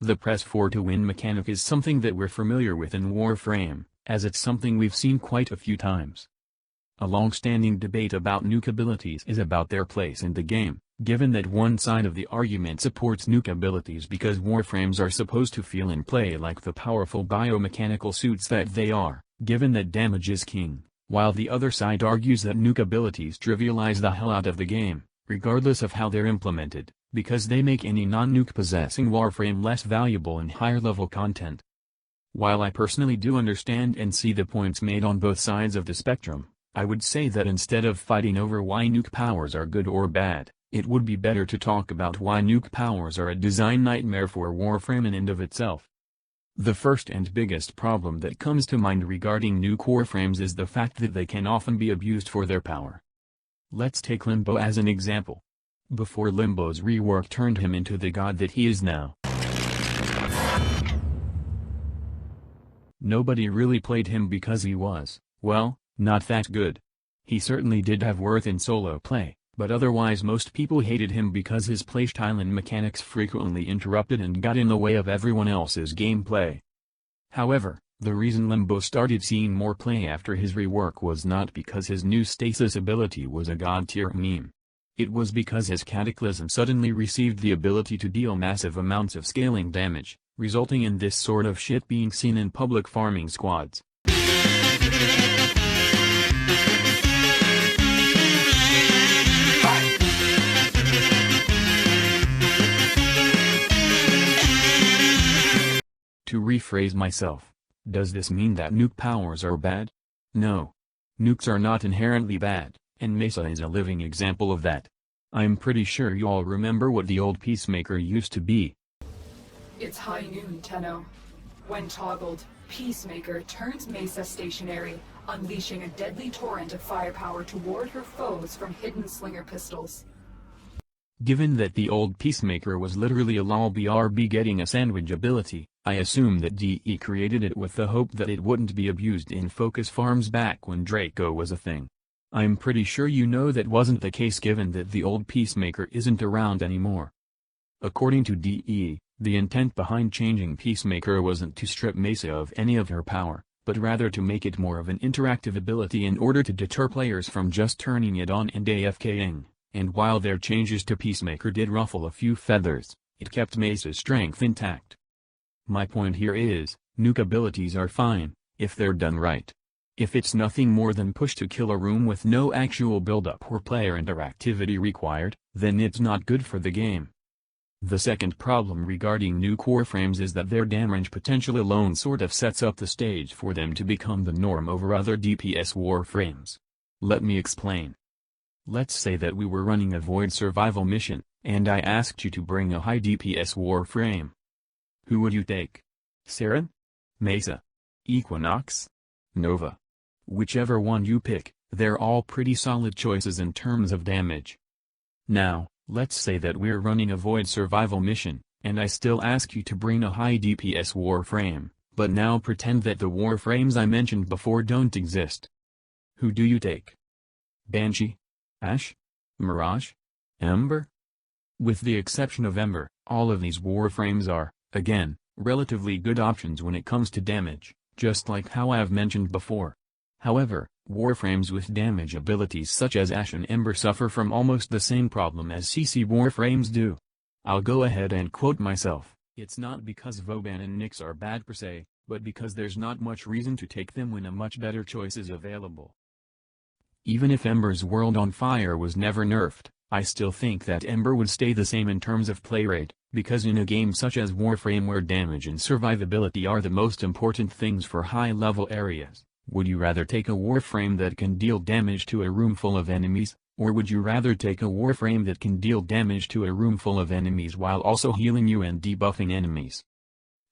The press for to win mechanic is something that we're familiar with in Warframe, as it's something we've seen quite a few times. A long-standing debate about nuke abilities is about their place in the game, given that one side of the argument supports nuke abilities because Warframes are supposed to feel and play like the powerful biomechanical suits that they are, given that damage is king, while the other side argues that nuke abilities trivialize the hell out of the game, regardless of how they're implemented, because they make any non-nuke possessing Warframe less valuable in higher-level content. While I personally do understand and see the points made on both sides of the spectrum, I would say that instead of fighting over why nuke powers are good or bad, it would be better to talk about why nuke powers are a design nightmare for Warframe in and of itself. The first and biggest problem that comes to mind regarding nuke Warframes is the fact that they can often be abused for their power. Let's take Limbo as an example. Before Limbo's rework turned him into the god that he is now, nobody really played him because he was, well, not that good. He certainly did have worth in solo play, but otherwise most people hated him because his playstyle and mechanics frequently interrupted and got in the way of everyone else's gameplay. However, the reason Limbo started seeing more play after his rework was not because his new stasis ability was a god-tier meme. It was because his Cataclysm suddenly received the ability to deal massive amounts of scaling damage, resulting in this sort of shit being seen in public farming squads. To rephrase myself, does this mean that nuke powers are bad? No. Nukes are not inherently bad, and Mesa is a living example of that. I'm pretty sure you all remember what the old Peacemaker used to be. It's high noon, Tenno. When toggled, Peacemaker turns Mesa stationary, unleashing a deadly torrent of firepower to ward her foes from hidden slinger pistols. Given that the old Peacemaker was literally a lol BRB getting a sandwich ability, I assume that DE created it with the hope that it wouldn't be abused in focus farms back when Draco was a thing. I'm pretty sure you know that wasn't the case given that the old Peacemaker isn't around anymore. According to DE, the intent behind changing Peacemaker wasn't to strip Mesa of any of her power, but rather to make it more of an interactive ability in order to deter players from just turning it on and AFKing. And while their changes to Peacemaker did ruffle a few feathers, it kept Mesa's strength intact. My point here is, nuke abilities are fine, if they're done right. If it's nothing more than push to kill a room with no actual build-up or player interactivity required, then it's not good for the game. The second problem regarding nuke Warframes is that their damage potential alone sort of sets up the stage for them to become the norm over other DPS Warframes. Let me explain. Let's say that we were running a Void survival mission, and I asked you to bring a high DPS Warframe. Who would you take? Saren? Mesa? Equinox? Nova? Whichever one you pick, they're all pretty solid choices in terms of damage. Now, let's say that we're running a Void survival mission, and I still ask you to bring a high DPS Warframe, but now pretend that the Warframes I mentioned before don't exist. Who do you take? Banshee? Ashe? Mirage? Ember? With the exception of Ember, all of these Warframes are, again, relatively good options when it comes to damage, just like how I've mentioned before. However, Warframes with damage abilities such as Ashe and Ember suffer from almost the same problem as CC Warframes do. I'll go ahead and quote myself, it's not because Vauban and Nyx are bad per se, but because there's not much reason to take them when a much better choice is available. Even if Ember's World on Fire was never nerfed, I still think that Ember would stay the same in terms of play rate, because in a game such as Warframe where damage and survivability are the most important things for high-level areas, would you rather take a Warframe that can deal damage to a room full of enemies, or would you rather take a Warframe that can deal damage to a room full of enemies while also healing you and debuffing enemies?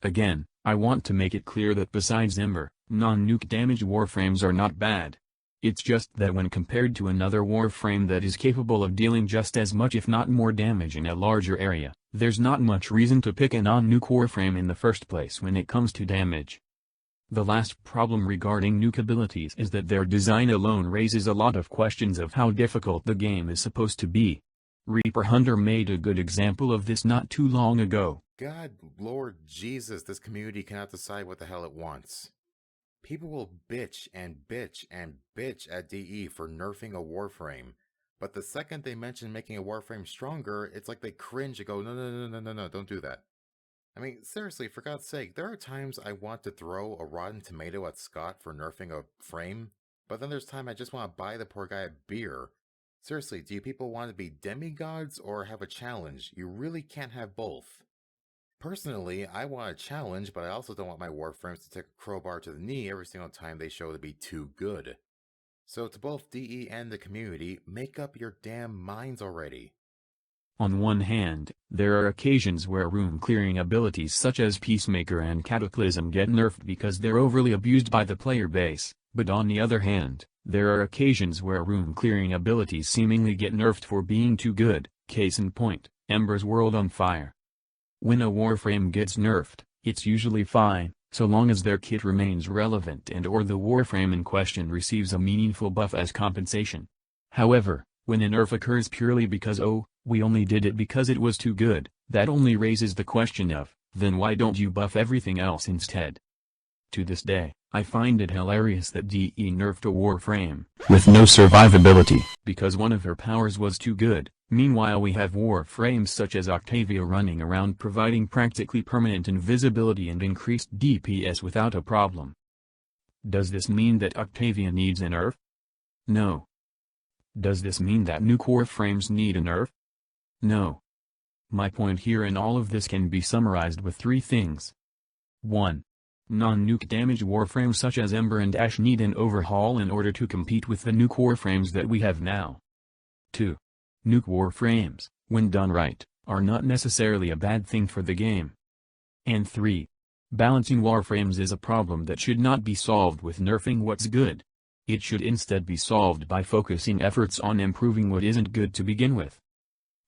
Again, I want to make it clear that besides Ember, non-nuke damage Warframes are not bad. It's just that when compared to another Warframe that is capable of dealing just as much if not more damage in a larger area, there's not much reason to pick a non-nuke Warframe in the first place when it comes to damage. The last problem regarding nuke abilities is that their design alone raises a lot of questions of how difficult the game is supposed to be. Reaper Hunter made a good example of this not too long ago. God, Lord Jesus, this community cannot decide what the hell it wants. People will bitch and bitch and bitch at DE for nerfing a Warframe, but the second they mention making a Warframe stronger, it's like they cringe and go, no, no, no, no, no, no, don't do that. I mean, seriously, for God's sake, there are times I want to throw a rotten tomato at Scott for nerfing a frame, but then there's time I just want to buy the poor guy a beer. Seriously, do you people want to be demigods or have a challenge? You really can't have both. Personally, I want a challenge, but I also don't want my Warframes to take a crowbar to the knee every single time they show to be too good. So to both DE and the community, make up your damn minds already. On one hand, there are occasions where room-clearing abilities such as Peacemaker and Cataclysm get nerfed because they're overly abused by the player base, but on the other hand, there are occasions where room-clearing abilities seemingly get nerfed for being too good, case in point, Ember's World on Fire. When a Warframe gets nerfed, it's usually fine, so long as their kit remains relevant and or the Warframe in question receives a meaningful buff as compensation. However, when a nerf occurs purely because we only did it because it was too good, that only raises the question of, then why don't you buff everything else instead? To this day, I find it hilarious that DE nerfed a Warframe with no survivability because one of her powers was too good. Meanwhile we have Warframes such as Octavia running around providing practically permanent invisibility and increased DPS without a problem. Does this mean that Octavia needs a nerf? No. Does this mean that nuke Warframes need a nerf? No. My point here in all of this can be summarized with three things. 1. Non-nuke damage Warframes such as Ember and Ashe need an overhaul in order to compete with the nuke Warframes that we have now. 2. Nuke Warframes, when done right, are not necessarily a bad thing for the game. And 3. Balancing Warframes is a problem that should not be solved with nerfing what's good. It should instead be solved by focusing efforts on improving what isn't good to begin with.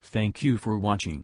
Thank you for watching.